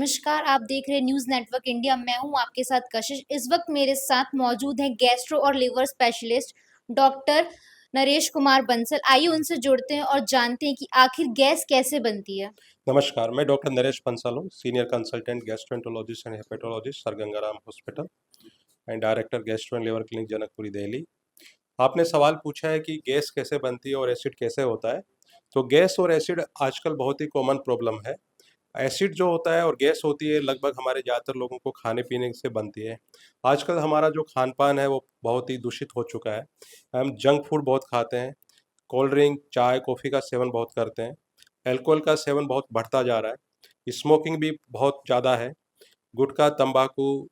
नमस्कार, आप देख रहे हैं न्यूज़ नेटवर्क इंडिया। मैं हूं आपके साथ कशिश। इस वक्त मेरे साथ मौजूद हैं गैस्ट्रो और liver specialist doctor Naresh Kumar Bansal. आइए उनसे जुड़ते हैं और जानते हैं कि आखिर गैस कैसे बनती है। नमस्कार, मैं डॉक्टर नरेश बंसल हूँ, senior consultant gastroenterologist and hepatologist, sir Gangaram hospital and director gastro and liver clinic, Janakpuri, Delhi. आपने सवाल पूछा है कि गैस कैसे बनती है और एसिड कैसे होता है। तो गैस और एसिड आजकल बहुत ही कॉमन प्रॉब्लम है। एसिड जो होता है और गैस होती है, लगभग हमारे ज़्यादातर लोगों को खाने-पीने से बनती है। आजकल हमारा जो खान-पान है, वो बहुत ही दूषित हो चुका है। हम जंक फूड बहुत खाते हैं, कोल्ड ड्रिंक, चाय, कॉफ़ी का सेवन बहुत करते हैं, अल्कोहल का सेवन बहुत बढ़ता जा रहा है, स्मोकिंग भी बहुत ज़्यादा है, गुटखा, तंबाकू,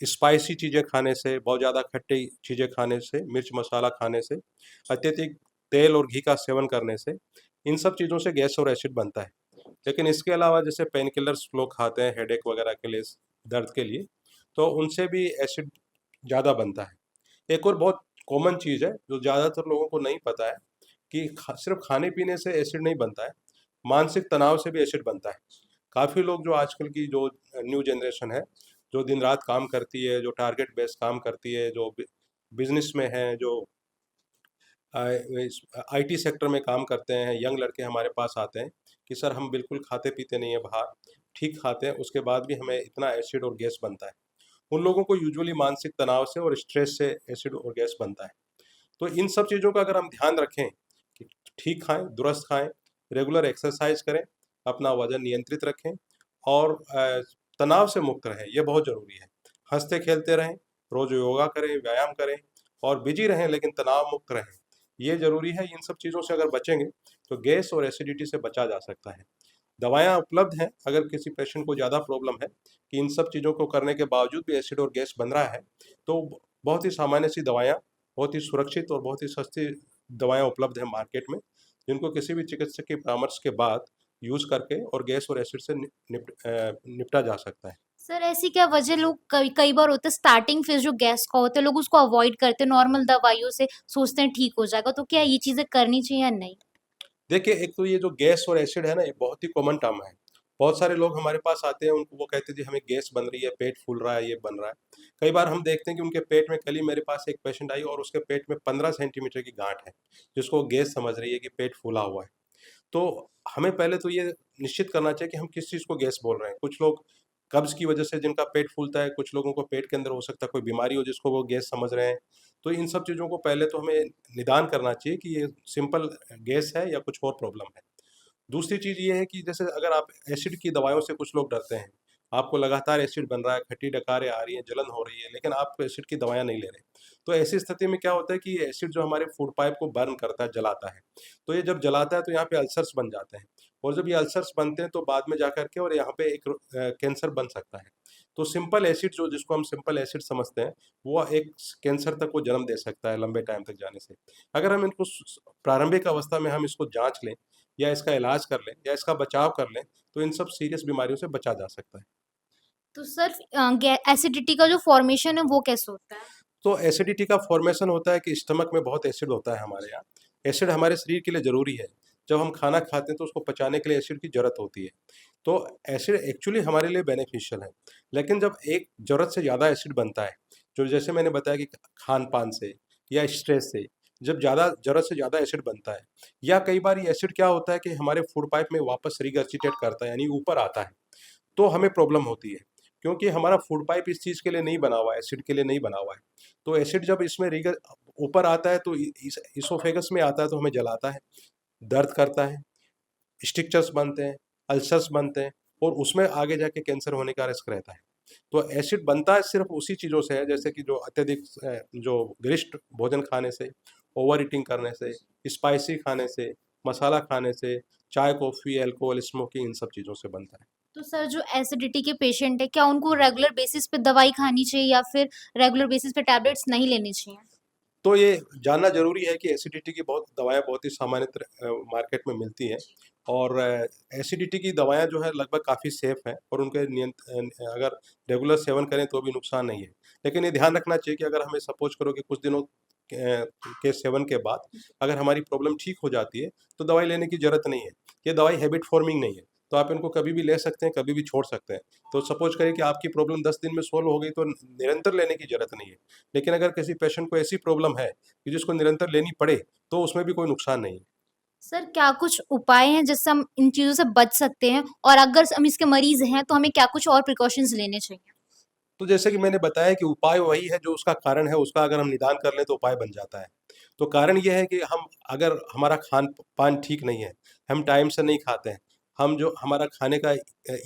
स्पाइसी चीज़ें खाने से, बहुत ज़्यादा खट्टी चीज़ें खाने से, मिर्च मसाला खाने से, अत्यधिक तेल और घी का सेवन करने से, इन सब चीज़ों से गैस और एसिड बनता है। लेकिन इसके अलावा जैसे पेन किलर्स लोग खाते हैं हेडेक वगैरह के लिए, दर्द के लिए, तो उनसे भी एसिड ज़्यादा बनता है। एक और बहुत कॉमन चीज़ है जो ज़्यादातर लोगों को नहीं पता है कि सिर्फ खाने पीने से एसिड नहीं बनता है, मानसिक तनाव से भी एसिड बनता है। काफ़ी लोग जो आजकल की जो न्यू जनरेशन है, जो दिन रात काम करती है, जो टारगेट बेस्ड काम करती है, जो बिजनेस में है, जो आईटी सेक्टर में काम करते हैं, यंग लड़के हमारे पास आते हैं कि सर हम बिल्कुल खाते पीते नहीं है बाहर, ठीक खाते हैं, उसके बाद भी हमें इतना एसिड और गैस बनता है। उन लोगों को यूजुअली मानसिक तनाव से और स्ट्रेस से एसिड और गैस बनता है। तो इन सब चीज़ों का अगर हम ध्यान रखें कि ठीक खाएं, दुरुस्त खाएं, रेगुलर एक्सरसाइज करें, अपना वजन नियंत्रित रखें और तनाव से मुक्त रहें, ये बहुत ज़रूरी है। हंसते खेलते रहें, रोज़ योगा करें, व्यायाम करें और बिजी रहें लेकिन तनाव मुक्त रहें, ये ज़रूरी है। इन सब चीज़ों से अगर बचेंगे तो गैस और एसिडिटी से बचा जा सकता है। दवायाँ उपलब्ध हैं, अगर किसी पेशेंट को ज़्यादा प्रॉब्लम है कि इन सब चीज़ों को करने के बावजूद भी एसिड और गैस बन रहा है, तो बहुत ही सामान्य सी दवायाँ, बहुत ही सुरक्षित और बहुत ही सस्ती दवायाँ उपलब्ध हैं मार्केट में, जिनको किसी भी चिकित्सक के परामर्श के बाद यूज़ करके और गैस और एसिड से निपटा जा सकता है। सर ऐसी क्या वजह लोग कई कई बार होता है स्टार्टिंग फेज जो गैस का होता है लोग उसको अवॉइड करते हैं नॉर्मल दवाइयों से सोचते हैं ठीक हो जाएगा। तो क्या ये चीज़ें करनी चाहिए या नहीं? देखिए, एक तो ये जो गैस और एसिड है ना, ये बहुत ही कॉमन टर्म है। बहुत सारे लोग हमारे पास आते हैं, उनको वो कहते हैं जी हमें गैस बन रही है, पेट फूल रहा है, ये बन रहा है। कई बार हम देखते हैं कि उनके पेट में, कल ही मेरे पास एक पेशेंट आई और उसके पेट में 15 सेंटीमीटर की गाँठ है, जिसको वो गैस समझ रही है कि पेट फूला हुआ है। तो हमें पहले तो ये निश्चित करना चाहिए कि हम किस चीज़ को गैस बोल रहे हैं। कुछ लोग कब्ज़ की वजह से जिनका पेट फूलता है, कुछ लोगों को पेट के अंदर हो सकता है कोई बीमारी हो जिसको वो गैस समझ रहे हैं। तो इन सब चीज़ों को पहले तो हमें निदान करना चाहिए कि ये सिंपल गैस है या कुछ और प्रॉब्लम है। दूसरी चीज़ ये है कि जैसे अगर आप एसिड की दवाइयों से, कुछ लोग डरते हैं। आपको लगातार एसिड बन रहा है, खट्टी डकारें आ रही हैं, जलन हो रही है, लेकिन आप एसिड की दवाइयाँ नहीं ले रहे। तो ऐसी स्थिति में क्या होता है कि ये एसिड जो हमारे फूड पाइप को बर्न करता है, जलाता है। तो ये जब जलाता है तो यहाँ पे अल्सर्स बन जाते हैं और जब ये अल्सर्स बनते हैं तो बाद में जाकर के और यहाँ पे एक कैंसर बन सकता है। तो सिंपल एसिड जो, जिसको हम सिंपल एसिड समझते हैं, वो एक कैंसर तक वो जन्म दे सकता है लंबे टाइम तक जाने से। अगर हम इनको प्रारंभिक अवस्था में हम इसको जाँच लें या इसका इलाज कर लें या इसका बचाव कर लें, तो इन सब सीरियस बीमारियों से बचा जा सकता है। तो सर एसिडिटी का जो फॉर्मेशन है वो कैसे होता है? तो एसिडिटी का फॉर्मेशन होता है कि स्टमक में बहुत एसिड होता है हमारे यहाँ। एसिड हमारे शरीर के लिए ज़रूरी है। जब हम खाना खाते हैं तो उसको पचाने के लिए एसिड की ज़रूरत होती है। तो एसिड एक्चुअली हमारे लिए बेनिफिशियल है। लेकिन जब एक ज़रूरत से ज़्यादा एसिड बनता है, जो जैसे मैंने बताया कि खान-पान से या स्ट्रेस से, जब ज़्यादा ज़रूरत से ज़्यादा एसिड बनता है, या कई बार ये एसिड क्या होता है कि हमारे फूड पाइप में वापस रिगर्जिटेट करता है, यानी ऊपर आता है। तो हमें प्रॉब्लम होती है, क्योंकि हमारा फूड पाइप इस चीज़ के लिए नहीं बना हुआ है, एसिड के लिए नहीं बना हुआ है। तो एसिड जब इसमें रिगर ऊपर आता है तो इस इसोफेगस में आता है तो हमें जलाता है, दर्द करता है, स्ट्रिक्चर्स बनते हैं, अल्सर्स बनते हैं और उसमें आगे जाके कैंसर होने का रिस्क रहता है। तो एसिड बनता है सिर्फ़ उसी चीज़ों से है, जैसे कि जो अत्यधिक जो गरिष्ठ भोजन खाने से, ओवर ईटिंग करने से, स्पाइसी खाने से, मसाला खाने से, चाय, कॉफ़ी, अल्कोहल, स्मोकिंग, इन सब चीज़ों से बनता है। तो सर जो एसिडिटी के पेशेंट है क्या उनको रेगुलर बेसिस पे दवाई खानी चाहिए या फिर रेगुलर बेसिस पे टैबलेट्स नहीं लेनी चाहिए? तो ये जानना ज़रूरी है कि एसिडिटी की बहुत दवाएँ बहुत ही मार्केट में मिलती हैं और एसिडिटी की दवाएँ जो है लगभग काफ़ी सेफ़ हैं और उनके अगर रेगुलर सेवन करें तो भी नुकसान नहीं है। लेकिन ये ध्यान रखना चाहिए कि अगर हमें सपोज़ करो कि कुछ दिनों के सेवन के बाद अगर हमारी प्रॉब्लम ठीक हो जाती है, तो दवाई लेने की ज़रूरत नहीं है। ये दवाई हैबिट फ़ॉर्मिंग नहीं है। तो आप इनको कभी भी ले सकते हैं, कभी भी छोड़ सकते हैं। तो सपोज करिए कि आपकी प्रॉब्लम 10 दिन में सॉल्व हो गई तो निरंतर लेने की ज़रूरत नहीं है। लेकिन अगर किसी पेशेंट को ऐसी प्रॉब्लम है कि जिसको निरंतर लेनी पड़े, तो उसमें भी कोई नुकसान नहीं है। सर क्या कुछ उपाय हैं जिससे हम इन चीज़ों से बच सकते हैं? और अगर हम इसके मरीज़ हैं तो हमें क्या कुछ और प्रिकॉशंस लेने चाहिए? तो जैसे कि मैंने बताया कि उपाय वही है जो उसका कारण है, उसका अगर हम निदान कर लें तो उपाय बन जाता है। तो कारण ये है कि हम अगर हमारा खान-पान ठीक नहीं है, हम टाइम से नहीं खाते हैं, हम जो हमारा खाने का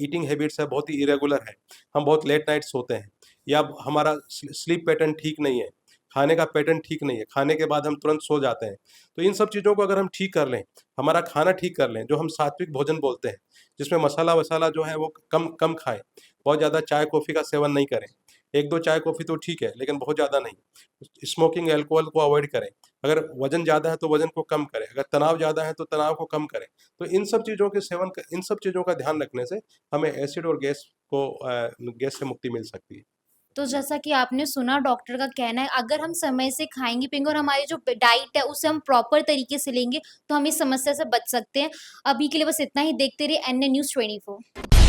ईटिंग हैबिट्स है बहुत ही इरेगुलर है, हम बहुत लेट नाइट सोते हैं या हमारा स्लीप पैटर्न ठीक नहीं है, खाने का पैटर्न ठीक नहीं है, खाने के बाद हम तुरंत सो जाते हैं। तो इन सब चीज़ों को अगर हम ठीक कर लें, हमारा खाना ठीक कर लें, जो हम सात्विक भोजन बोलते हैं, जिसमें मसाला-वसाला जो है वो कम कम खाएँ, बहुत ज़्यादा चाय-कॉफ़ी का सेवन नहीं करें। 1-2 चाय-कॉफ़ी तो ठीक है, लेकिन बहुत ज़्यादा नहीं। स्मोकिंग, अल्कोहल को अवॉइड करें। अगर वज़न ज़्यादा है तो वज़न को कम करें, अगर तनाव ज़्यादा है तो तनाव को कम करें। तो इन सब चीज़ों का ध्यान रखने से हमें एसिड और गैस से मुक्ति मिल सकती है। तो जैसा कि आपने सुना डॉक्टर का कहना है अगर हम समय से खाएँगे-पिएँगे और हमारी जो डाइट है उसे हम प्रॉपर तरीके से लेंगे तो हम इस समस्या से बच सकते हैं। अभी के लिए बस इतना ही। देखते रहिए एनएन न्यूज़ 24।